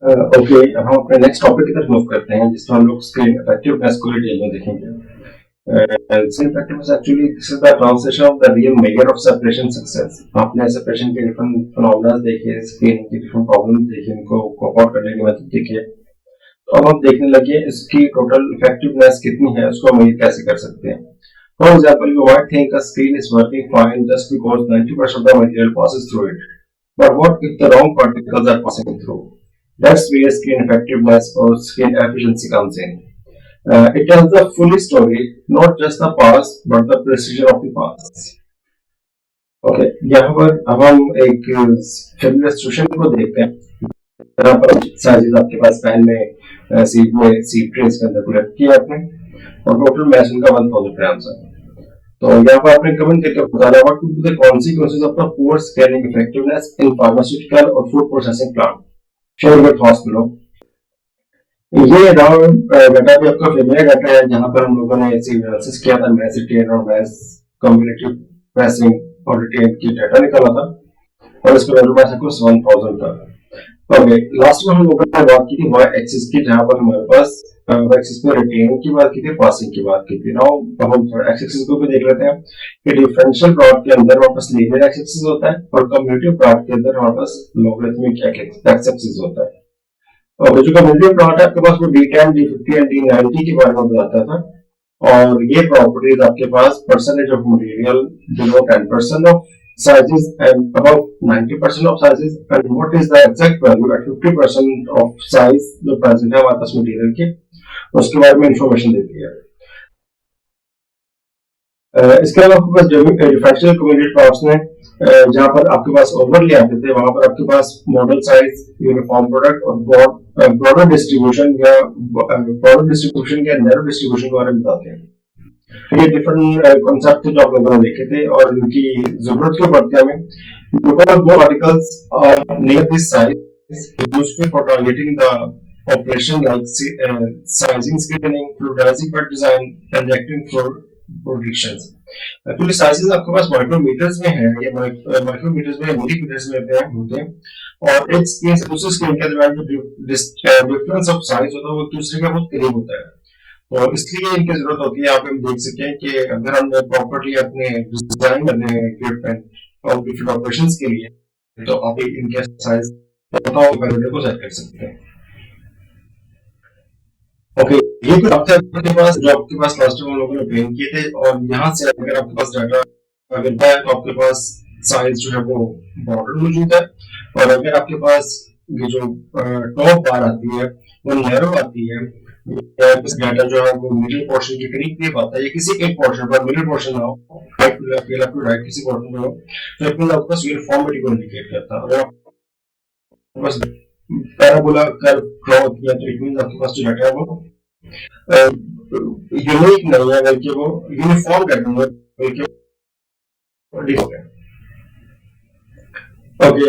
Okay, हम अपने next topic की तरफ मूव करते हैं जिसमें हम लोग स्क्रीन इफेक्टिवनेस को डिटेल में देखेंगे। Screen effectiveness actually this is the translation of the real measure of separation success. आपने सेपरेशन के डिफरेंट फिनोमेना देखे, स्क्रीन की डिफरेंट प्रॉब्लम देखे, इनको कोप आउट करने की मेथड देखे। तो अब हम देखने लगे इसकी टोटल इफेक्टिवनेस कितनी है, उसको हम ये कैसे कर सकते हैं। For example, you might think a screen is working fine just because 90% of the material passes through it. But what if the wrong particles are passing through? That's where screen effectiveness or screen efficiency comes in. It tells the full story, not just the past, but the precision of the past. Okay, यहाँ पर अब हम एक film situation को देखते हैं। यहाँ पर साइजेस आपके पास पेन में सीट ट्रेस के अंदर कलेक्ट किया आपने, और टोटल मैच इनका 1000 ग्राम्स है। तो यहाँ पर आपने कमेंट करके बताना what could be the consequences of the poor scanning effectiveness in pharmaceutical और food processing plant. Share your thoughts below. ये डाटा भी आपका फेमिलियर डाटा है, जहां पर हम लोगों ने एनालिसिस किया था, मैस रिटेन और मैस कम्युलेटिव प्रेसिंग और रिटेन की डाटा निकाला था, और इसका वैल्यू पास आपको 1000 था। ओके, लास्ट में हम लोगों ने बात की थी वाई एक्सिस की, जहां पर हमारे पास एक्सिस में रिटेन की बात की थी, पासिंग की बात की थी। नाउ अब हम एक्स एक्सिस को भी देख लेते हैं कि डिफरेंशियल प्लॉट के अंदर हमारे पास लीनियर एक्स एक्सिस होता है, और कम्युलेटिव प्लॉट के अंदर हमारे पास लॉगरिथमिक एक्स एक्सिस होता है। और जो कम्युलेटिव प्लॉट है आपके पास, वो D10, D50 एंड D90 के बारे में बताता था, और ये प्रॉपर्टीज आपके पास percentage of material below 10% of sizes and above 90% of sizes, and what is the exact value at 50% of size जो प्रेजेंट है हमारे पास मटेरियल के, उसके बारे में इंफॉर्मेशन देती है। इसके अलावा आपके पास डिफरेंशियल कम्युनिटी प्लॉट्स में जहां पर आपके पास ओवरले आते थे, वहां पर आपके पास मॉडल साइज, यूनिफॉर्म प्रोडक्ट और ब्रॉडर डिस्ट्रीब्यूशन या ब्रॉडर डिस्ट्रीब्यूशन या नैरो डिस्ट्रीब्यूशन के बारे में बताते हैं। ये डिफरेंट कॉन्सेप्ट जो आप लोगों ने देखे थे, और इनकी जरूरत क्यों पड़ती है हमें, because more articles are near this size useful for targeting the operation like sizing, screening, fluidizing per design, injecting fluid predictions. Actually sizes आपके पास माइक्रोमीटर्स में है, या माइक्रोमीटर्स में मिलीमीटर्स में होते हैं, और एक स्क्रीन से दूसरी स्क्रीन के दरमियान जो डिफरेंस ऑफ साइज होता है वो एक दूसरे के बहुत करीब होता है, तो इसलिए इनकी जरूरत होती है। यहाँ पे हम देख सकें कि अगर हम प्रॉपर्ली अपने डिजाइन करने हैं इक्विपमेंट और डिफरेंट ऑपरेशंस के लिए, तो आप इनके साइज पैरामीटर को सेट कर सकते हैं। ओके, ये कुछ आपके पास जो आपके पास लास्ट टाइम हम लोगों ने ट्रेन किए थे, और यहाँ से अगर आपके पास डाटा मिलता है तो आपके पास साइज जो है वो बॉर्डर मौजूद है, और अगर आपके पास ये जो टॉप बार आती है वो नैरो आती है, डाटा जो है वो मिडिल पोर्शन के करीब आता है, या किसी एक पोर्शन पर मिडिल पोर्शन ना हो, right to left, left to right किसी पोर्शन में हो, तो इट मींस आपके पास यूनिफॉर्मिटी को इंडिकेट करता है। अगर आपके पास पैराबोला कर्व ड्रॉ किया तो इट मींस आपके पास जो डाटा है वो यूनिक नहीं है, बल्कि वो यूनिफॉर्म डाटा है, बल्कि डिफरेंट है। Okay,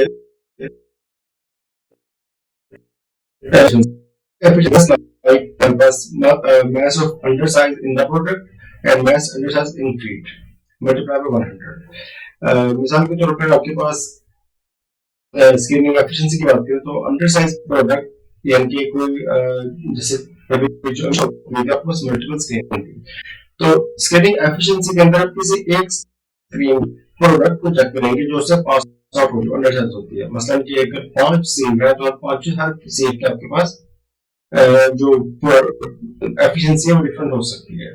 efficiency like mass of undersize in the product and mass undersize in feet multiply by 100। मिसाल के तौर पर आपके पास स्केलिंग एफिशिएंसी की बात करें तो अंडरसाइज प्रोडक्ट, यानी कि कोई जैसे आपके पास मल्टीपल स्केलिंग थी, तो स्केलिंग एफिशिएंसी के अंदर आप किसी एक स्क्रीन प्रोडक्ट को चेक करेंगे जो उससे पास आउट हो, अंडरसाइज होती है। मसलन कि अगर 5 सेव है तो 5 हर सेव के आपके पास जो एफिशिएंसी है वो डिफरेंट हो सकती है।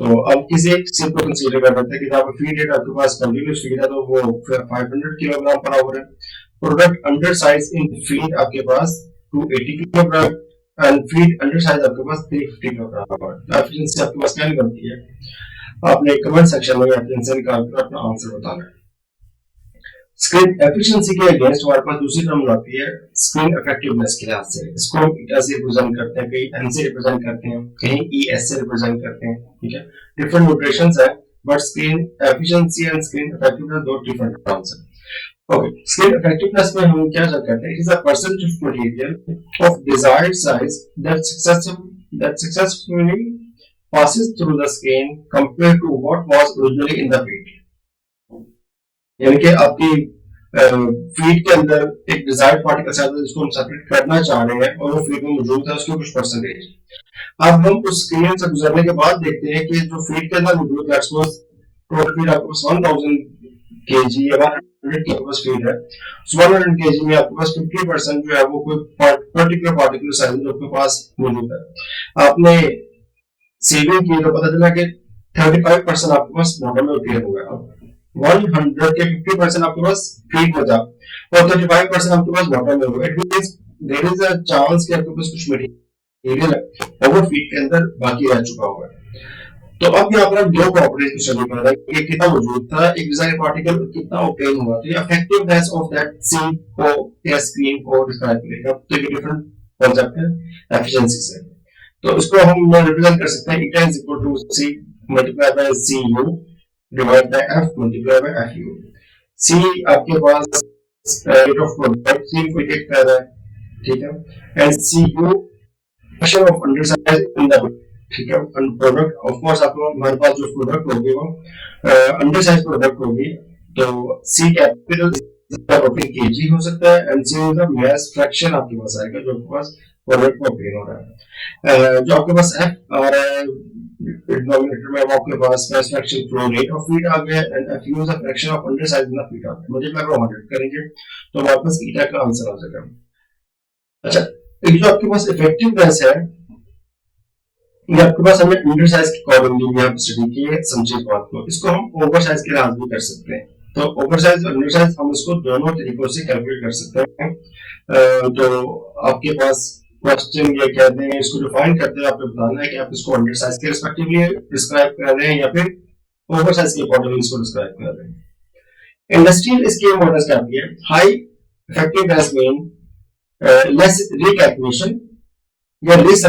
तो अब किसी एक सेव को कंसीडर कर लेते हैं कि जहाँ पर फीड रेट आपके पास कंटिन्यूस फीड है तो वो 500 किलोग्राम पर आवर है, product under size in feed आपके पास 280 kilogram and feed under size आपके पास 350 किलोग्राम। एफिशिएंसी आपके पास क्या बनती है, आपने कमेंट सेक्शन में एफिशिएंसी निकाल कर अपना आंसर बताना है। स्क्रीन एफिशिएंसी के अगेंस्ट हमारे पास दूसरी टर्म आती है स्क्रीन इफेक्टिवनेस के लिहाज से। इसको हम ईटा से रिप्रेजेंट करते हैं, कहीं एन से रिप्रेजेंट करते हैं, कहीं ईएस से रिप्रेजेंट करते हैं, ठीक है, डिफरेंट नोटेशंस है, but screen efficiency and screen effectiveness दो डिफरेंट टर्म्स हैं। ओके, स्क्रीन इफेक्टिवनेस में हम क्या चेक करते हैं, it is a percentage of material of desired size that successfully passes through the screen compared to what was originally in the feed। यानी कि आपकी फीड के अंदर एक डिजायर्ड पार्टिकल साइज जिसको हम सेपरेट करना चाह रहे हैं और वो फीड में मौजूद है उसके कुछ परसेंटेज। अब हम उस स्क्रीन से गुजरने के बाद देखते हैं कि जो फीड के अंदर मौजूद है, टोटल फीड आपके पास 1000 केजी या 100 के पास फीड है, 100 केजी में आपके पास 50% जो है वो कोई पर्टिकुलर पार्टिकुलर साइज जो आपके पास मौजूद है। आपने सेविंग की तो पता चला कि 35% आपके पास बॉटम में अपीयर हो गया। 100 के 50% आपके पास फीड बचा और 35% आपके पास बॉटम में होगा। It means there is a chance कि आपके पास कुछ मटेरियल है और वो फीड के अंदर बाकी रह चुका होगा। तो अब यहाँ पर हम दो प्रॉपर्टीज को स्टडी कर रहे हैं कि कितना मौजूद था एक डिजायर पार्टिकल, कितना ऑब्टेन हुआ। तो ये इफेक्टिवनेस ऑफ दैट सी को या स्क्रीन को डिस्क्राइब करेगा। तो ये डिफरेंट कांसेप्ट है एफिशिएंसी से। तो इसको हम रिप्रेजेंट कर सकते हैं eta is equal to c multiplied by cu divided by f multiplied by fu। c आपके पास रेट ऑफ प्रोडक्ट c को एक कर रहा है, ठीक है, and cu fraction of undersize in the, ठीक है, प्रोडक्ट ऑफ कोर्स आपको हमारे पास जो प्रोडक्ट होगी वो अंडरसाइज प्रोडक्ट होगी। तो c कैपिटल ऑफ kg हो सकता है एंड c का मास फ्रैक्शन आपके पास आएगा जो आपके पास प्रोडक्ट को ऑब्टेन हो रहा है। जो आपके पास f और डिनोमिनेटर में आपके पास mass fraction flow rate of feed आ गया and f is the fraction of undersize in the feed आ गया। मल्टीप्लाई बाय 100 करेंगे तो हमारे पास eta का आंसर आ जाएगा। अच्छा, एक जो आपके पास इफेक्टिवनेस है ये आपके पास हमने अंडरसाइज के अकॉर्डिंगली यहाँ स्टडी की है, समझे बात को। इसको हम ओवरसाइज के लिहाज भी कर सकते हैं। तो ओवरसाइज और अंडरसाइज हम इसको दोनों तरीकों से कैलकुलेट कर सकते हैं। तो आपके पास क्वेश्चन ये कहते हैं, इसको डिफाइन करते हैं, आपको बताना है कि आप इसको अंडरसाइज के रिस्पेक्टिवली डिस्क्राइब कर रहे हैं या फिर ओवरसाइज के अकॉर्डिंगली इसको डिस्क्राइब कर रहे हैं। इंडस्ट्रियल इसकी इंपॉर्टेंस क्या है? हाई इफेक्टिवनेस मीन लेस रिकैल्कुलेशन या less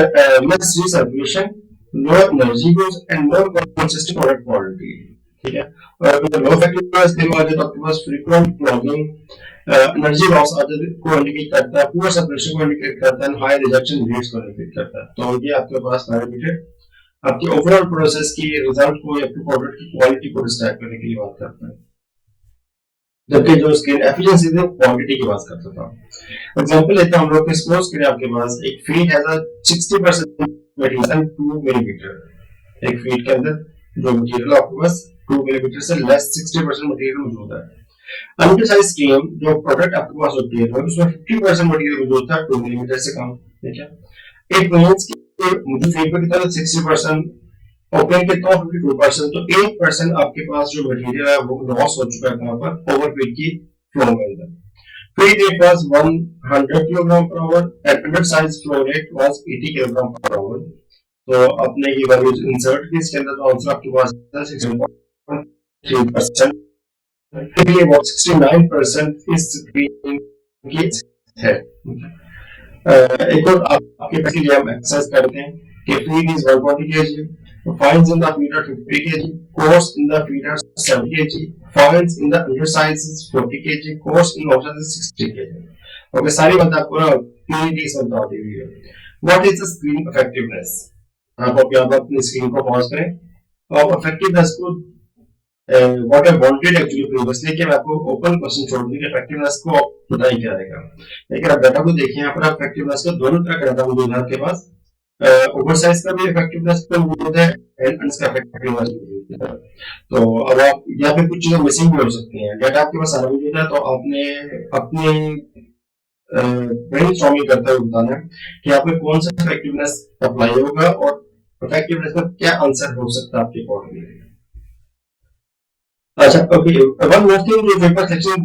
recirculation, lower energy use and more consistent product quality, ठीक है। और लो इफेक्टिवनेस के बाद जब आपके पास frequent clogging, एनर्जी लॉस आदि को इंडिकेट करता है, पुअर सेपरेशन को इंडिकेट करता है, हाई रिजेक्शन रेट्स को इंडिकेट करता है। तो ये आपके पास पैरामीटर आपके ओवरऑल प्रोसेस की रिजल्ट को या प्रोडक्ट की क्वालिटी को डिस्क्राइब करने के लिए बात करता है, जबकि जो स्क्रीन एफिशिएंसी है क्वांटिटी की बात करता था। एग्जांपल लेते हैं हम लोग, सपोज करें आपके पास एक feed has a 60% material 2 millimetre, एक फीड के अंदर जो मटेरियल आपके पास 2 मिलीमीटर से लेस 60% मटेरियल मौजूद है। अंडरसाइज स्क्रीन जो प्रोडक्ट आपके पास होती है उसमें 50% मटेरियल मौजूद था 2 मिलीमीटर से कम, ठीक है। इट मींस कि मुझे फीड पे कितना 60% ओपन के तो 52%, तो 8% आपके पास जो मटेरियल है वो लॉस हो चुका है कहां पर? ओवरफीड की फ्लो में अंदर। Feed rate was 100 kilogram per hour and undersize flow rate was 80 kilogram per hour. तो अपने ये वैल्यूज इंसर्ट की इसके अंदर, तो आंसर आपके पास 6.3%, ये 69% इस स्क्रीन की है। एक और आपके पास लिए हम एक्सरसाइज करते हैं कि feed is 120 kg, finds in the feeder 50 kg, cost in the feeder 70 kg, finds in the undersize is 40 kg, cost in oversize is 60 kg। Okay, सारी बात आपको ना पीडी से बता दी हुई है। What is the screen effectiveness? आप यहाँ पर अपनी स्क्रीन को पॉज करें और इफेक्टिवनेस को what I wanted actually previously कि मैं आपको ओपन क्वेश्चन छोड़ दूं कि इफेक्टिवनेस को बताइए क्या रहेगा। लेकिन आप डाटा को देखिए, यहाँ पर इफेक्टिवनेस का दोनों तरह का डाटा मौजूद है आपके पास। ओवरसाइज का भी इफेक्टिवनेस पे मौजूद है एंड इसका इफेक्टिवनेस मौजूद है। तो अब आप या फिर कुछ चीजें मिसिंग भी हो सकती हैं। डाटा आपके पास सारा मौजूद है, तो आपने अपने ब्रेनस्टॉर्मिंग करते हुए बताना है कि आप में कौन सा इफेक्टिवनेस अप्लाई होगा और इफेक्टिवनेस का क्या आंसर हो सकता है आपके अकॉर्डिंगली। अच्छा, ओके, वन मोर थिंग, जो पेपर सेक्शन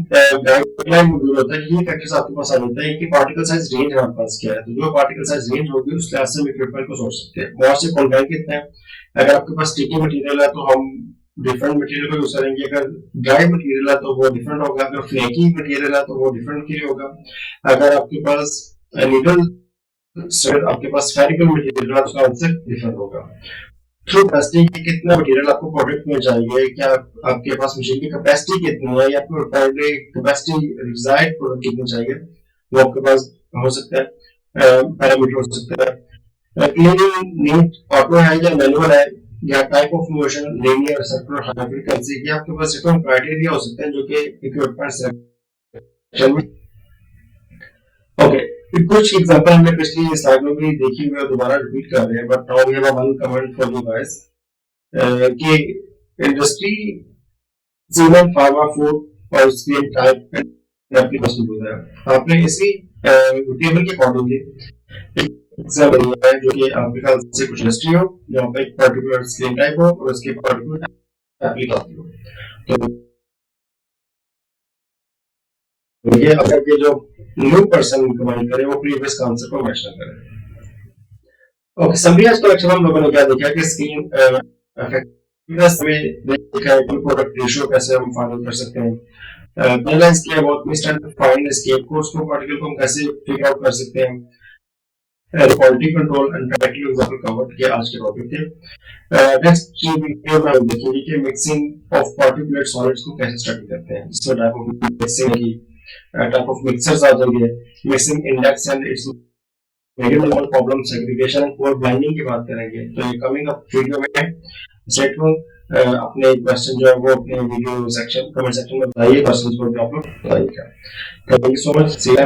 गाइडलाइन मॉड्यूल होता है, ये फैक्टर्स आपके पास आ जाते हैं कि पार्टिकल साइज रेंज हमारे पास क्या है। तो जो पार्टिकल साइज रेंज होगी उस लिहाज से हम इक्विपमेंट को सोच सकते हैं। बहुत से कंटेंट कितने हैं, अगर आपके पास स्टिकी मटेरियल है तो हम डिफरेंट मटेरियल को यूज करेंगे, अगर ड्राई मटेरियल है तो वो डिफरेंट होगा, अगर फ्लेकी मटेरियल है तो वो डिफरेंट के लिए होगा, अगर आपके पास नीडल आपके पास स्फेरिकल मटेरियल है तो उसका आंसर डिफरेंट होगा। थ्रू टेस्टिंग की कितना मटेरियल आपको प्रोडक्ट में चाहिए, क्या आपके पास मशीन की कैपेसिटी कितनी है या फिर per day capacity required product कितनी चाहिए, वो आपके पास हो सकता है, पैरामीटर हो सकता है। क्लीनिंग नीट ऑटो है या मैनुअल है, या type of motion linear circular high frequency, ये आपके पास डिफरेंट क्राइटेरिया हो सकते हैं जो कि इक्विपमेंट सेलेक्ट ओके, कुछ एग्जांपल हमने पिछली स्लाइड में भी देखी हुई है, दोबारा रिपीट कर रहे हैं, but now we have one comment for you guys कि इंडस्ट्री सीमेंट फार्मा फूड और स्क्रीन टाइप एप्लीकेशन होता है। आपने इसी टेबल के अकॉर्डिंगली एग्जाम लिया है जो कि आपके ख्याल से कुछ इंडस्ट्री हो जहाँ पे एक पर्टिकुलर स्क्रीन टाइप हो और उसके पर्टिकुलर एप्लीकेशन हो। तो ये अगर के जो न्यू पर्सन कमेंट करे वो प्रीवियस कॉन्सेप्ट को मेंशन करे। ओके, समरी आज कलेक्शन हम लोगों ने क्या देखा कि स्क्रीन इफेक्टिवनेस में देखा है, प्रोडक्ट रेशियो कैसे हम फाइंड कर सकते हैं, एनालाइज किया बहुत मिस्टर फाइंड एस्केप कोर्स को पार्टिकल को हम कैसे फिगर आउट कर सकते हैं, quality control and practical example cover किया आज के टॉपिक थे। नेक्स्ट वीडियो में हम देखेंगे कि मिक्सिंग ऑफ पार्टिकुलेट सॉलिड्स को कैसे स्टडी करते हैं, जिसमें टाइप ऑफ मिक्सिंग की टाइप ऑफ मिक्सर्स आ जाएंगे, mixing index and it's measurement problem, segregation and core binding की बात करेंगे। तो ये कमिंग अप वीडियो में स्टेट अपने क्वेश्चन जो है वो अपने वीडियो सेक्शन कमेंट सेक्शन में बताइए, क्वेश्चंस को भी आप लोग बताइएगा। Thank you so much, see you.